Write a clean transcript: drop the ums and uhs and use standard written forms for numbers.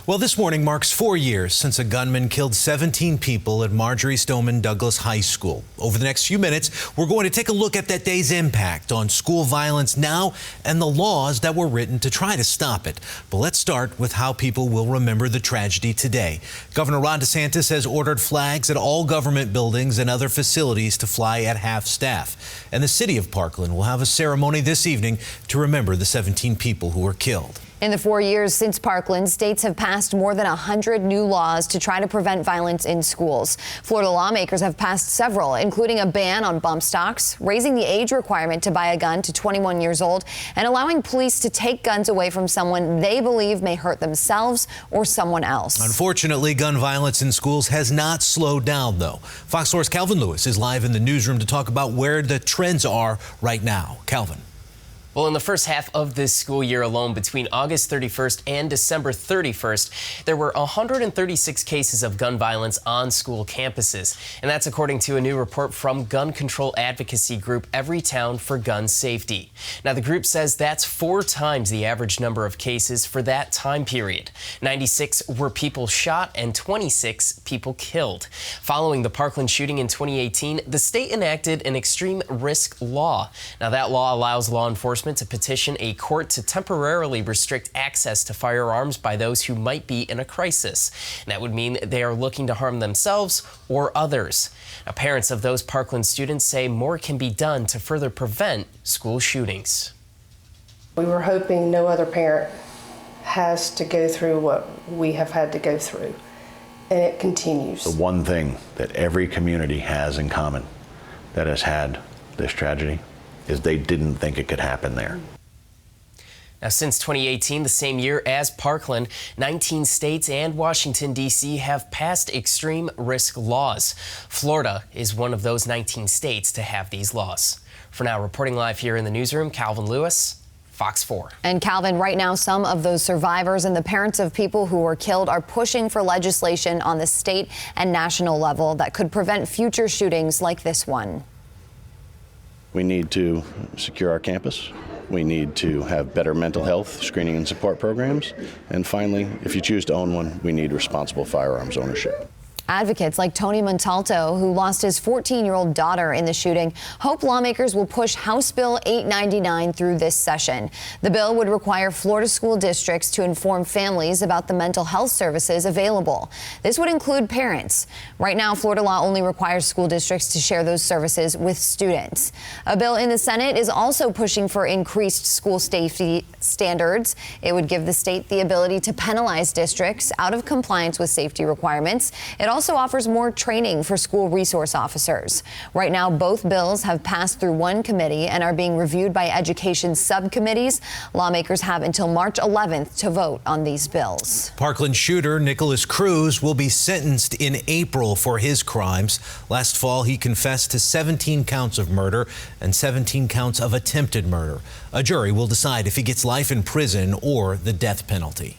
Well, this morning marks 4 years since a gunman killed 17 people at Marjory Stoneman Douglas High School. Over the next few minutes, we're going to take a look at that day's impact on school violence now and the laws that were written to try to stop it. But let's start with how people will remember the tragedy today. Governor Ron DeSantis has ordered flags at all government buildings and other facilities to fly at half-staff. And the city of Parkland will have a ceremony this evening to remember the 17 people who were killed. In the 4 years since Parkland, states have passed more than 100 new laws to try to prevent violence in schools. Florida lawmakers have passed several, including a ban on bump stocks, raising the age requirement to buy a gun to 21 years old, and allowing police to take guns away from someone they believe may hurt themselves or someone else. Unfortunately, gun violence in schools has not slowed down, though. Fox 4's Calvin Lewis is live in the newsroom to talk about where the trends are right now. Calvin. Well, in the first half of this school year alone, between August 31st and December 31st, there were 136 cases of gun violence on school campuses. And that's according to a new report from gun control advocacy group Everytown for Gun Safety. Now, the group says that's 4 times the average number of cases for that time period. 96 were people shot and 26 people killed. Following the Parkland shooting in 2018, the state enacted an extreme risk law. Now, that law allows law enforcement to petition a court to temporarily restrict access to firearms by those who might be in a crisis. And that would mean they are looking to harm themselves or others. Now, parents of those Parkland students say more can be done to further prevent school shootings. We were hoping no other parent has to go through what we have had to go through, and it continues. The one thing that every community has in common that has had this tragedy is they didn't think it could happen there. Now, since 2018, the same year as Parkland, 19 states and Washington, D.C. have passed extreme risk laws. Florida is one of those 19 states to have these laws. For now, reporting live here in the newsroom, Calvin Lewis, Fox 4. And Calvin, right now, some of those survivors and the parents of people who were killed are pushing for legislation on the state and national level that could prevent future shootings like this one. We need to secure our campus. We need to have better mental health screening and support programs. And finally, if you choose to own one, we need responsible firearms ownership. Advocates like Tony Montalto, who lost his 14-year-old daughter in the shooting, hope lawmakers will push House Bill 899 through this session. The bill would require Florida school districts to inform families about the mental health services available. This would include parents. Right now, Florida law only requires school districts to share those services with students. A bill in the Senate is also pushing for increased school safety standards. It would give the state the ability to penalize districts out of compliance with safety requirements. It also offers more training for school resource officers. Right now, both bills have passed through one committee and are being reviewed by education subcommittees. Lawmakers have until March 11th to vote on these bills. Parkland shooter Nicholas Cruz will be sentenced in April for his crimes. Last fall, he confessed to 17 counts of murder and 17 counts of attempted murder. A jury will decide if he gets life in prison or the death penalty.